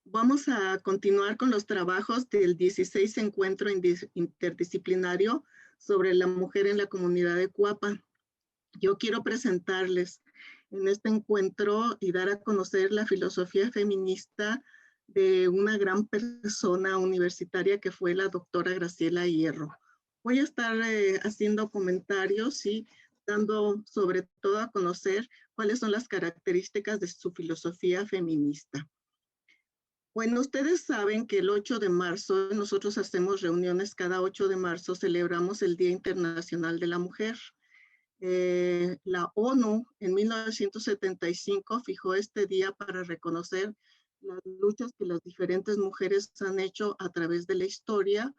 Vamos a continuar con los trabajos del 16 Encuentro Interdisciplinario sobre la mujer en la comunidad de Cuapa. Yo quiero presentarles en este encuentro y dar a conocer la filosofía feminista de una gran persona universitaria que fue la doctora Graciela Hierro. Voy a estar haciendo comentarios y dando sobre todo a conocer cuáles son las características de su filosofía feminista. Bueno, ustedes saben que el 8 de marzo, nosotros hacemos reuniones cada 8 de marzo, celebramos el Día Internacional de la Mujer. La ONU en 1975 fijó este día para reconocer las luchas que las diferentes mujeres han hecho a través de la historia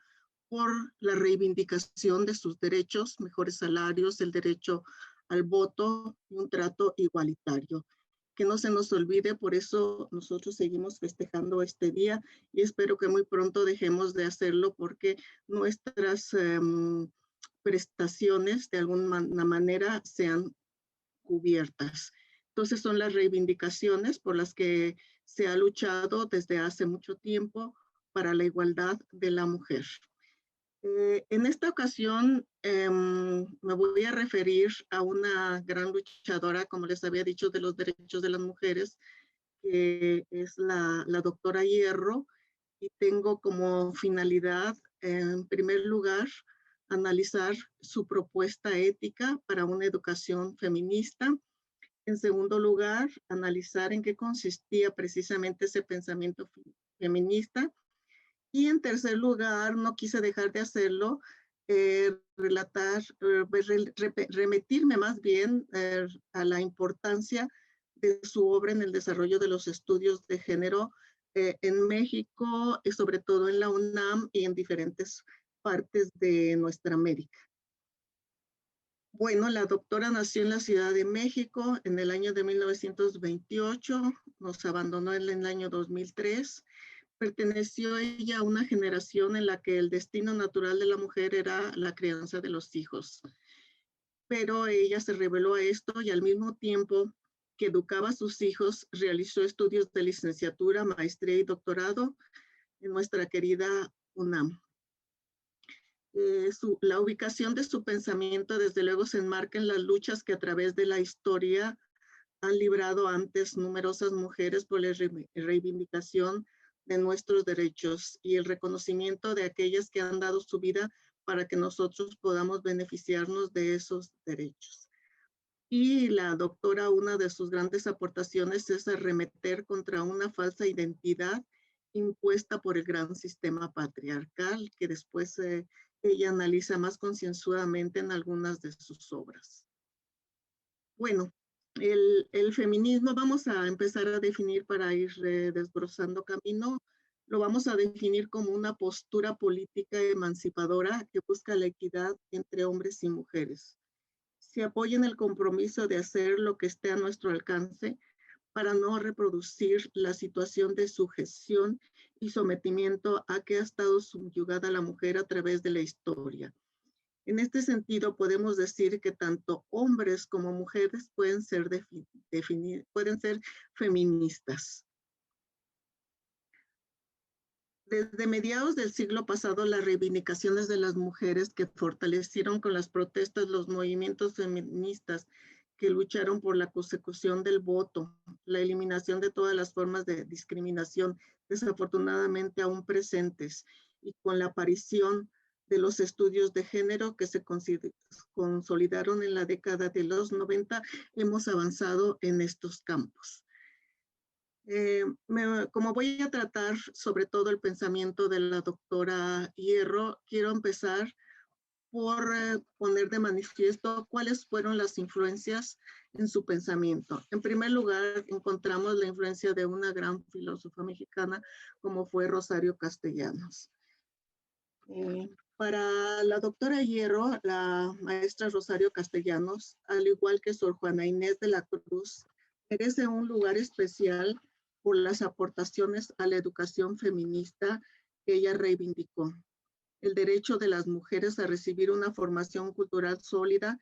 por la reivindicación de sus derechos, mejores salarios, el derecho al voto y un trato igualitario. Que no se nos olvide, por eso nosotros seguimos festejando este día y espero que muy pronto dejemos de hacerlo porque nuestras prestaciones de alguna manera sean cubiertas. Entonces son las reivindicaciones por las que se ha luchado desde hace mucho tiempo para la igualdad de la mujer. En esta ocasión me voy a referir a una gran luchadora, como les había dicho, de los derechos de las mujeres, que es la doctora Hierro, y tengo como finalidad, en primer lugar, analizar su propuesta ética para una educación feminista. En segundo lugar, analizar en qué consistía precisamente ese pensamiento feminista. Y en tercer lugar, no quise dejar de hacerlo, relatar, remitirme más bien a la importancia de su obra en el desarrollo de los estudios de género en México y sobre todo en la UNAM y en diferentes partes de nuestra América. Bueno, la doctora nació en la Ciudad de México en el año de 1928, nos abandonó en el año 2003. Perteneció ella a una generación en la que el destino natural de la mujer era la crianza de los hijos. Pero ella se reveló a esto y al mismo tiempo que educaba a sus hijos, realizó estudios de licenciatura, maestría y doctorado en nuestra querida UNAM. La ubicación de su pensamiento desde luego se enmarca en las luchas que a través de la historia han librado antes numerosas mujeres por la reivindicación de nuestros derechos y el reconocimiento de aquellas que han dado su vida para que nosotros podamos beneficiarnos de esos derechos. Y la doctora, una de sus grandes aportaciones es arremeter contra una falsa identidad impuesta por el gran sistema patriarcal, que después ella analiza más concienzudamente en algunas de sus obras. Bueno, el feminismo vamos a empezar a definir para ir desbrozando camino. Lo vamos a definir como una postura política emancipadora que busca la equidad entre hombres y mujeres. Se apoya en el compromiso de hacer lo que esté a nuestro alcance para no reproducir la situación de sujeción y sometimiento a que ha estado subyugada la mujer a través de la historia. En este sentido, podemos decir que tanto hombres como mujeres pueden ser feministas. Desde mediados del siglo pasado, las reivindicaciones de las mujeres que fortalecieron con las protestas los movimientos feministas que lucharon por la consecución del voto, la eliminación de todas las formas de discriminación, desafortunadamente aún presentes, y con la aparición de los estudios de género que se consolidaron en la década de los 90, hemos avanzado en estos campos. Como voy a tratar sobre todo el pensamiento de la doctora Hierro, quiero empezar por poner de manifiesto cuáles fueron las influencias en su pensamiento. En primer lugar, encontramos la influencia de una gran filósofa mexicana como fue Rosario Castellanos. Para la doctora Hierro, la maestra Rosario Castellanos, al igual que Sor Juana Inés de la Cruz, merece un lugar especial por las aportaciones a la educación feminista que ella reivindicó. El derecho de las mujeres a recibir una formación cultural sólida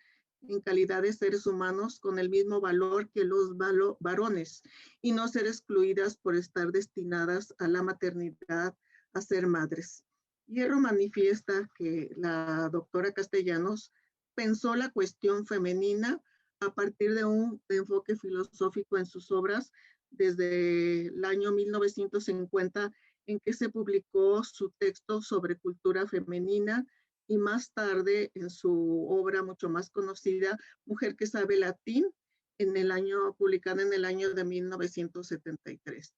en calidad de seres humanos con el mismo valor que los varones y no ser excluidas por estar destinadas a la maternidad, a ser madres. Hierro manifiesta que la doctora Castellanos pensó la cuestión femenina a partir de un enfoque filosófico en sus obras desde el año 1950, en que se publicó su texto sobre cultura femenina, y más tarde en su obra mucho más conocida, Mujer que sabe latín, publicada en el año de 1973.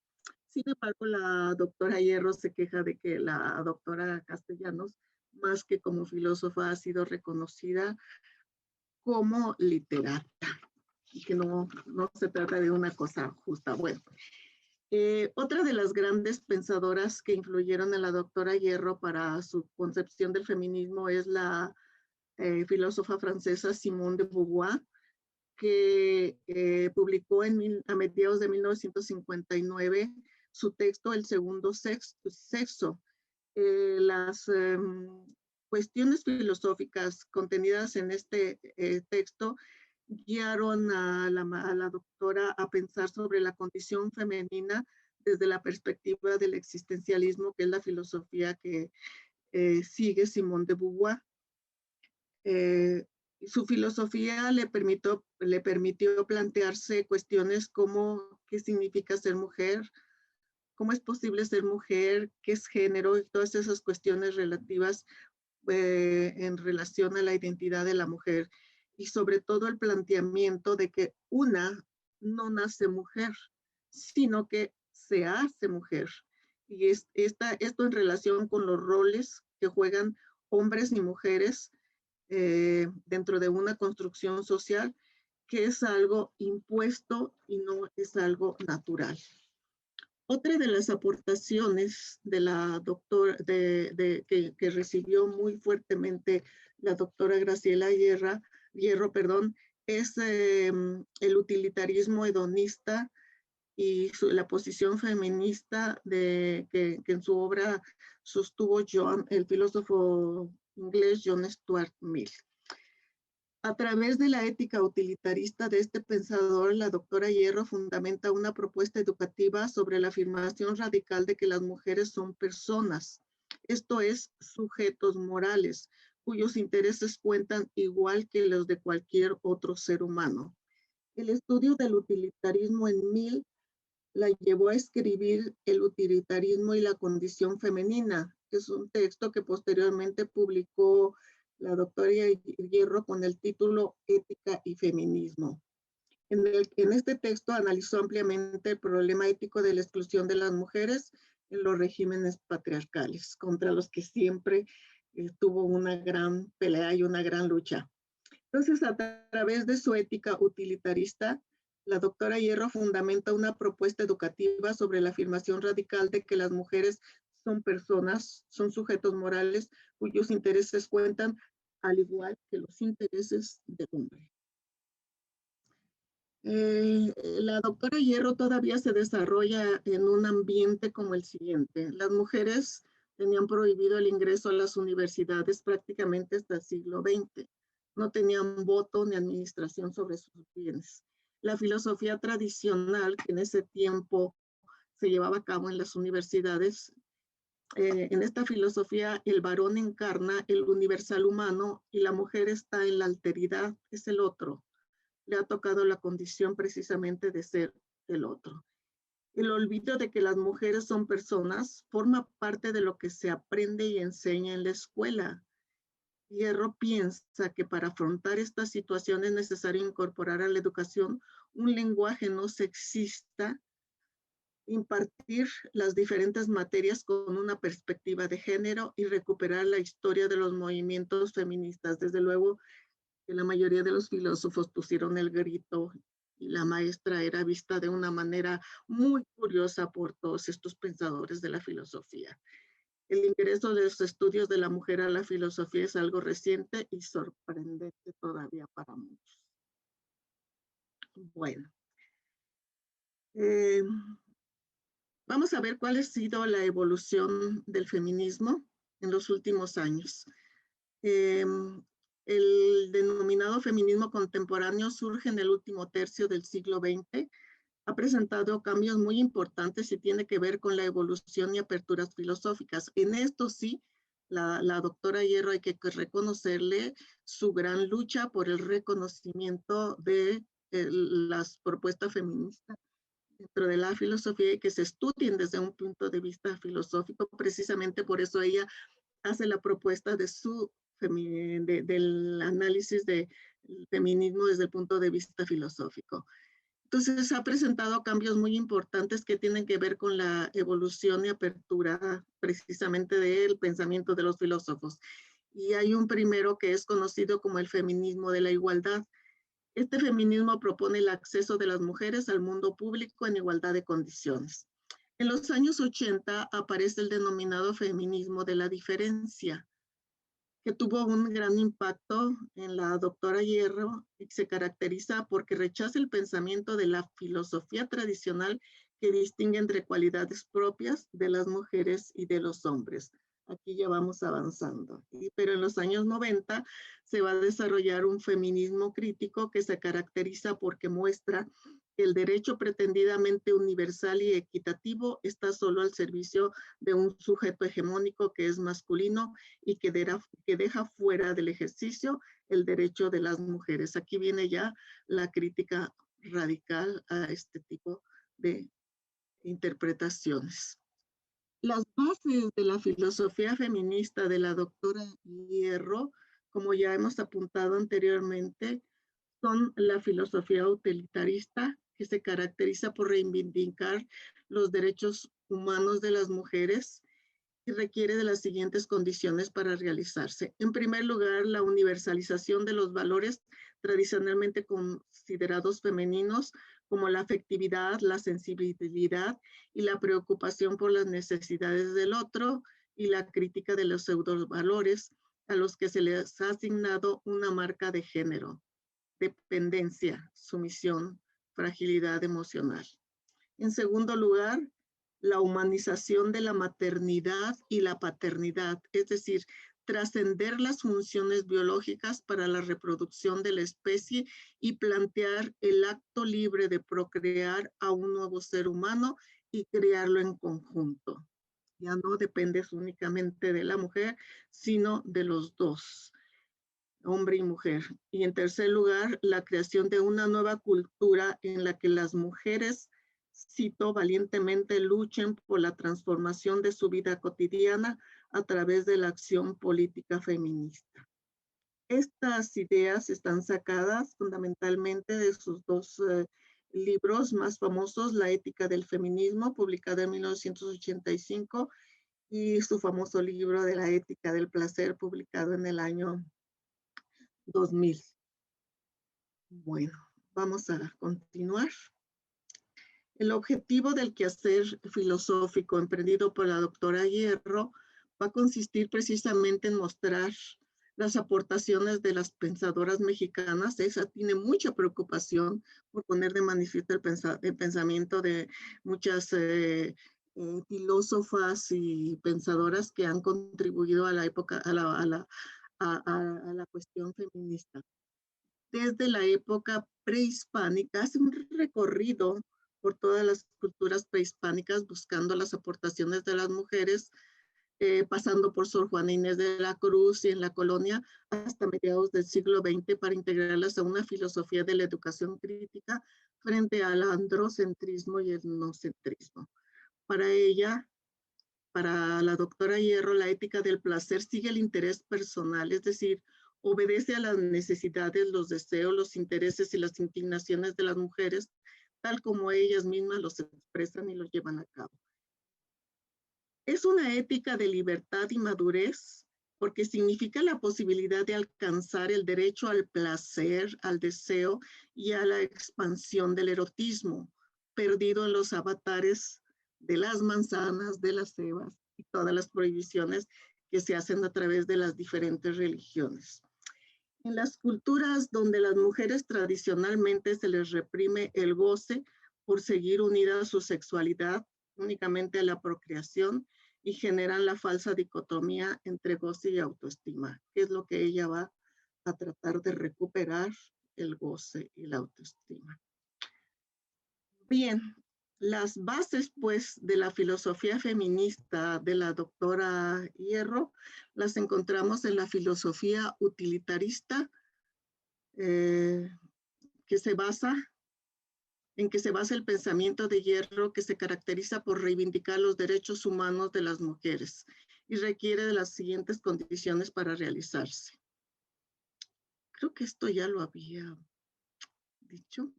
Sin embargo, la doctora Hierro se queja de que la doctora Castellanos, más que como filósofa, ha sido reconocida como literata y que no se trata de una cosa justa. Bueno, otra de las grandes pensadoras que influyeron en la doctora Hierro para su concepción del feminismo es la filósofa francesa Simone de Beauvoir, que publicó a mediados de 1959 su texto El segundo sexo. Las cuestiones filosóficas contenidas en este texto guiaron a la doctora a pensar sobre la condición femenina desde la perspectiva del existencialismo, que es la filosofía que sigue Simone de Beauvoir. Su filosofía le permitió plantearse cuestiones como qué significa ser mujer, cómo es posible ser mujer, qué es género, y todas esas cuestiones relativas en relación a la identidad de la mujer, y sobre todo el planteamiento de que una no nace mujer, sino que se hace mujer. Y esto en relación con los roles que juegan hombres y mujeres dentro de una construcción social, que es algo impuesto y no es algo natural. Otra de las aportaciones de la doctora, que recibió muy fuertemente la doctora Graciela Hierro, es el utilitarismo hedonista y la posición feminista que en su obra sostuvo el filósofo inglés John Stuart Mill. A través de la ética utilitarista de este pensador, la doctora Hierro fundamenta una propuesta educativa sobre la afirmación radical de que las mujeres son personas, esto es, sujetos morales, cuyos intereses cuentan igual que los de cualquier otro ser humano. El estudio del utilitarismo en Mill la llevó a escribir El utilitarismo y la condición femenina. Es un texto que posteriormente publicó la doctora Hierro con el título Ética y Feminismo. En este texto analizó ampliamente el problema ético de la exclusión de las mujeres en los regímenes patriarcales, contra los que siempre tuvo una gran pelea y una gran lucha. Entonces, a través de su ética utilitarista, la doctora Hierro fundamenta una propuesta educativa sobre la afirmación radical de que las mujeres son personas, son sujetos morales cuyos intereses cuentan al igual que los intereses del hombre. La doctora Hierro todavía se desarrolla en un ambiente como el siguiente. Las mujeres tenían prohibido el ingreso a las universidades prácticamente hasta el siglo XX. No tenían voto ni administración sobre sus bienes. La filosofía tradicional que en ese tiempo se llevaba a cabo en las universidades, en esta filosofía el varón encarna el universal humano y la mujer está en la alteridad, es el otro. Le ha tocado la condición precisamente de ser el otro. El olvido de que las mujeres son personas forma parte de lo que se aprende y enseña en la escuela. Hierro piensa que para afrontar esta situación es necesario incorporar a la educación un lenguaje no sexista, impartir las diferentes materias con una perspectiva de género y recuperar la historia de los movimientos feministas. Desde luego que la mayoría de los filósofos pusieron el grito y la maestra era vista de una manera muy curiosa por todos estos pensadores de la filosofía. El ingreso de los estudios de la mujer a la filosofía es algo reciente y sorprendente todavía para muchos. Bueno, vamos a ver cuál ha sido la evolución del feminismo en los últimos años. El denominado feminismo contemporáneo surge en el último tercio del siglo XX. Ha presentado cambios muy importantes y tiene que ver con la evolución y aperturas filosóficas. En esto sí, la doctora Hierro hay que reconocerle su gran lucha por el reconocimiento de las propuestas feministas dentro de la filosofía y que se estudien desde un punto de vista filosófico. Precisamente por eso ella hace la propuesta de del análisis del feminismo desde el punto de vista filosófico. Entonces ha presentado cambios muy importantes que tienen que ver con la evolución y apertura precisamente del pensamiento de los filósofos. Y hay un primero que es conocido como el feminismo de la igualdad. Este feminismo propone el acceso de las mujeres al mundo público en igualdad de condiciones. En los años 80 aparece el denominado feminismo de la diferencia, que tuvo un gran impacto en la doctora Hierro y se caracteriza porque rechaza el pensamiento de la filosofía tradicional que distingue entre cualidades propias de las mujeres y de los hombres. Aquí ya vamos avanzando. Pero en los años 90 se va a desarrollar un feminismo crítico que se caracteriza porque muestra que el derecho pretendidamente universal y equitativo está solo al servicio de un sujeto hegemónico que es masculino y que deja fuera del ejercicio el derecho de las mujeres. Aquí viene ya la crítica radical a este tipo de interpretaciones. Las bases de la filosofía feminista de la doctora Hierro, como ya hemos apuntado anteriormente, son la filosofía utilitarista, que se caracteriza por reivindicar los derechos humanos de las mujeres y requiere de las siguientes condiciones para realizarse. En primer lugar, la universalización de los valores tradicionalmente considerados femeninos, como la afectividad, la sensibilidad y la preocupación por las necesidades del otro y la crítica de los pseudovalores a los que se les ha asignado una marca de género, dependencia, sumisión, fragilidad emocional. En segundo lugar, la humanización de la maternidad y la paternidad, es decir, trascender las funciones biológicas para la reproducción de la especie y plantear el acto libre de procrear a un nuevo ser humano y crearlo en conjunto. Ya no dependes únicamente de la mujer, sino de los dos, hombre y mujer. Y en tercer lugar, la creación de una nueva cultura en la que las mujeres, cito, valientemente luchen por la transformación de su vida cotidiana a través de la acción política feminista. Estas ideas están sacadas fundamentalmente de sus dos libros más famosos, La ética del feminismo, publicado en 1985, y su famoso libro de la ética del placer, publicado en el año 2000. Bueno, vamos a continuar. El objetivo del quehacer filosófico emprendido por la doctora Hierro va a consistir precisamente en mostrar las aportaciones de las pensadoras mexicanas. Esa tiene mucha preocupación por poner de manifiesto el pensamiento de muchas filósofas y pensadoras que han contribuido a la época, a la cuestión feminista. Desde la época prehispánica, hace un recorrido por todas las culturas prehispánicas buscando las aportaciones de las mujeres, pasando por Sor Juana Inés de la Cruz y en la colonia hasta mediados del siglo XX para integrarlas a una filosofía de la educación crítica frente al androcentrismo y etnocentrismo. Para ella, para la doctora Hierro, la ética del placer sigue el interés personal, es decir, obedece a las necesidades, los deseos, los intereses y las inclinaciones de las mujeres, tal como ellas mismas los expresan y los llevan a cabo. Es una ética de libertad y madurez porque significa la posibilidad de alcanzar el derecho al placer, al deseo y a la expansión del erotismo, perdido en los avatares de las manzanas, de las cebas y todas las prohibiciones que se hacen a través de las diferentes religiones. En las culturas donde las mujeres tradicionalmente se les reprime el goce por seguir unidas a su sexualidad únicamente a la procreación y generan la falsa dicotomía entre goce y autoestima, que es lo que ella va a tratar de recuperar el goce y la autoestima. Bien, las bases, pues, de la filosofía feminista de la doctora Hierro las encontramos en la filosofía utilitarista, eh, que se basa en que se basa el pensamiento de Hierro, que se caracteriza por reivindicar los derechos humanos de las mujeres y requiere de las siguientes condiciones para realizarse. Creo que esto ya lo había dicho.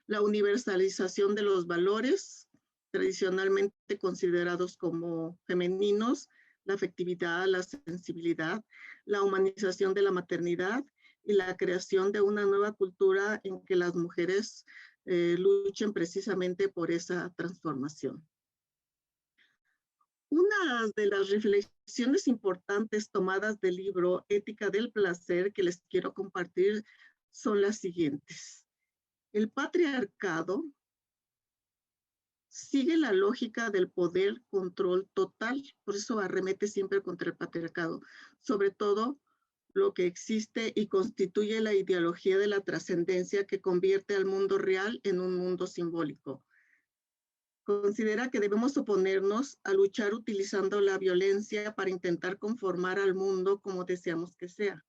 La universalización de los valores tradicionalmente considerados como femeninos, la afectividad, la sensibilidad, la humanización de la maternidad y la creación de una nueva cultura en que las mujeres luchen precisamente por esa transformación. Una de las reflexiones importantes tomadas del libro Ética del Placer que les quiero compartir son las siguientes. El patriarcado sigue la lógica del poder control total, por eso arremete siempre contra el patriarcado, sobre todo lo que existe y constituye la ideología de la trascendencia que convierte al mundo real en un mundo simbólico. Considera que debemos oponernos a luchar utilizando la violencia para intentar conformar al mundo como deseamos que sea.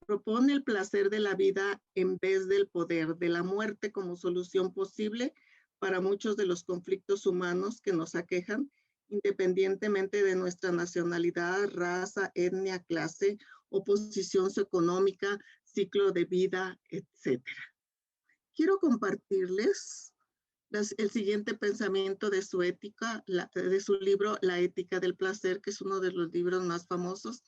Propone el placer de la vida en vez del poder de la muerte como solución posible para muchos de los conflictos humanos que nos aquejan, independientemente de nuestra nacionalidad, raza, etnia, clase o posición socioeconómica, ciclo de vida, etc. Quiero compartirles el siguiente pensamiento de su ética, de su libro La ética del placer, que es uno de los libros más famosos.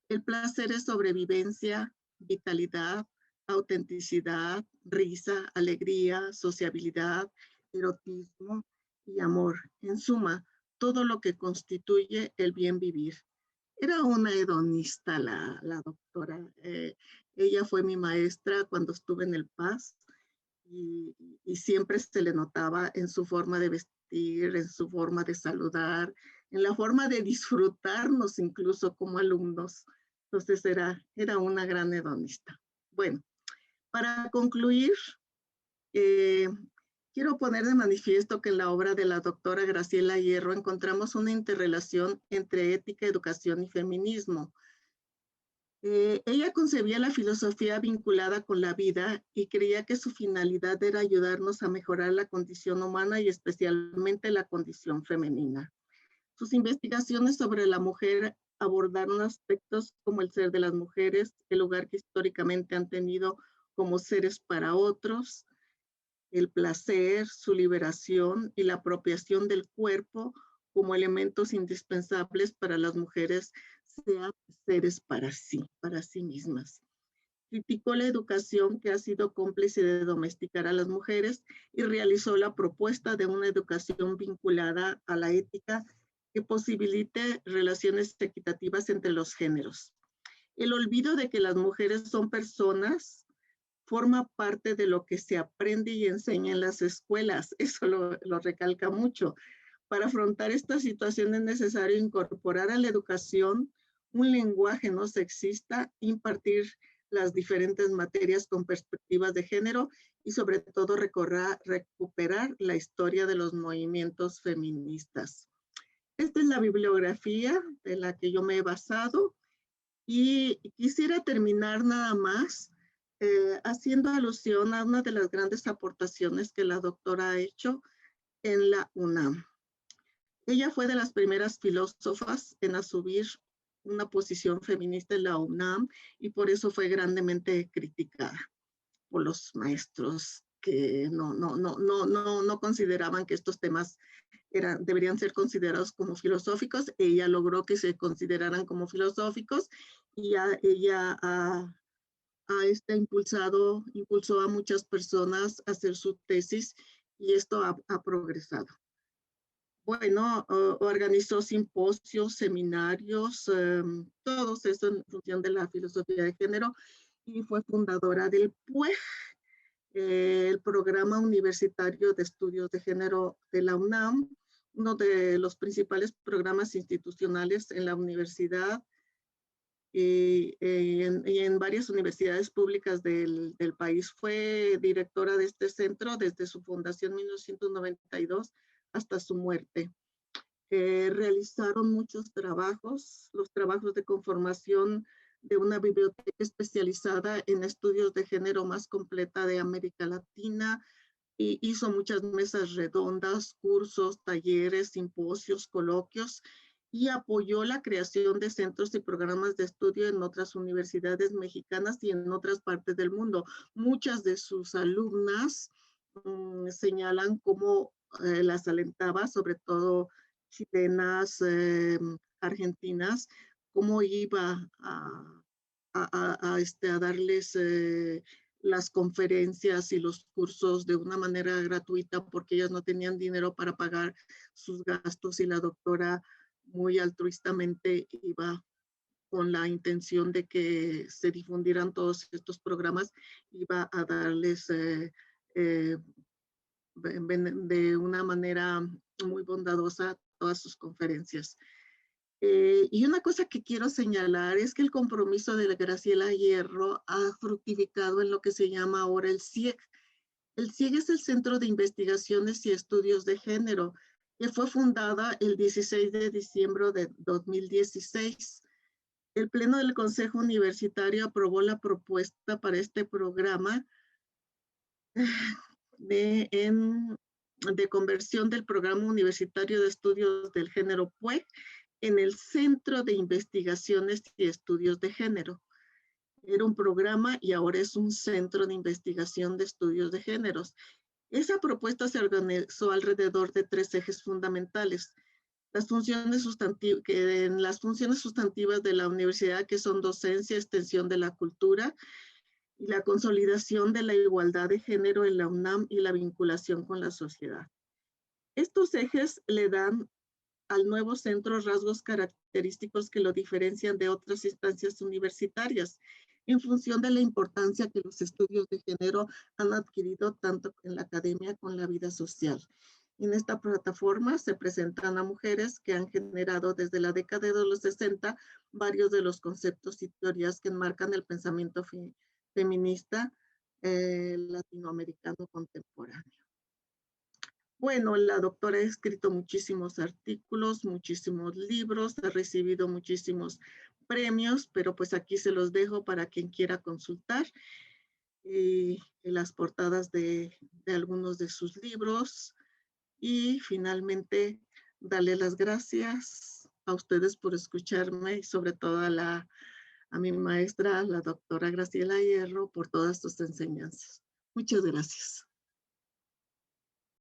El placer es sobrevivencia, vitalidad, autenticidad, risa, alegría, sociabilidad, erotismo y amor. En suma, todo lo que constituye el bien vivir. Era una hedonista la doctora. Ella fue mi maestra cuando estuve en el PAS y siempre se le notaba en su forma de vestir, en su forma de saludar, en la forma de disfrutarnos incluso como alumnos. Entonces era una gran hedonista. Bueno, para concluir, quiero poner de manifiesto que en la obra de la doctora Graciela Hierro encontramos una interrelación entre ética, educación y feminismo. Ella concebía la filosofía vinculada con la vida y creía que su finalidad era ayudarnos a mejorar la condición humana y especialmente la condición femenina. Sus investigaciones sobre la mujer abordaron aspectos como el ser de las mujeres, el lugar que históricamente han tenido como seres para otros, el placer, su liberación y la apropiación del cuerpo como elementos indispensables para las mujeres sean seres para sí mismas. Criticó la educación que ha sido cómplice de domesticar a las mujeres y realizó la propuesta de una educación vinculada a la ética que posibilite relaciones equitativas entre los géneros. El olvido de que las mujeres son personas forma parte de lo que se aprende y enseña en las escuelas. Eso lo recalca mucho. Para afrontar esta situación es necesario incorporar a la educación un lenguaje no sexista, impartir las diferentes materias con perspectivas de género y sobre todo recuperar la historia de los movimientos feministas. Esta es la bibliografía de la que yo me he basado y quisiera terminar nada más haciendo alusión a una de las grandes aportaciones que la doctora ha hecho en la UNAM. Ella fue de las primeras filósofas en asumir una posición feminista en la UNAM y por eso fue grandemente criticada por los maestros que no consideraban que estos temas deberían ser considerados como filosóficos. Ella logró que se consideraran como filosóficos y ella impulsó a muchas personas a hacer su tesis y esto ha progresado. Bueno, organizó simposios, seminarios, todos eso en función de la filosofía de género y fue fundadora del PUEG, el Programa Universitario de Estudios de Género de la UNAM, uno de los principales programas institucionales en la universidad y en varias universidades públicas del país. Fue directora de este centro desde su fundación en 1992 hasta su muerte. Realizaron muchos trabajos, los trabajos de conformación de una biblioteca especializada en estudios de género más completa de América Latina, y hizo muchas mesas redondas, cursos, talleres, simposios, coloquios, y apoyó la creación de centros y programas de estudio en otras universidades mexicanas y en otras partes del mundo. Muchas de sus alumnas señalan cómo las alentaba, sobre todo chilenas, argentinas, cómo iba a darles las conferencias y los cursos de una manera gratuita porque ellas no tenían dinero para pagar sus gastos, y la doctora muy altruistamente iba con la intención de que se difundieran todos estos programas, iba a darles eh, de una manera muy bondadosa todas sus conferencias. Y una cosa que quiero señalar es que el compromiso de la Graciela Hierro ha fructificado en lo que se llama ahora el CIEG. El CIEG es el Centro de Investigaciones y Estudios de Género, que fue fundada el 16 de diciembre de 2016. El Pleno del Consejo Universitario aprobó la propuesta para este programa de conversión del Programa Universitario de Estudios del Género PUEG en el Centro de Investigaciones y Estudios de Género. Era un programa y ahora es un centro de investigación de estudios de géneros. Esa propuesta se organizó alrededor de 3 ejes fundamentales. Las funciones sustantivas de la universidad, que son docencia, extensión de la cultura, y la consolidación de la igualdad de género en la UNAM y la vinculación con la sociedad. Estos ejes le dan al nuevo centro rasgos característicos que lo diferencian de otras instancias universitarias, en función de la importancia que los estudios de género han adquirido tanto en la academia como en la vida social. En esta plataforma se presentan a mujeres que han generado desde la década de los 60 varios de los conceptos y teorías que enmarcan el pensamiento feminista latinoamericano contemporáneo. Bueno, la doctora ha escrito muchísimos artículos, muchísimos libros, ha recibido muchísimos premios, pero pues aquí se los dejo para quien quiera consultar las portadas de algunos de sus libros. Y finalmente, darle las gracias a ustedes por escucharme, y sobre todo a mi maestra, la doctora Graciela Hierro, por todas sus enseñanzas. Muchas gracias.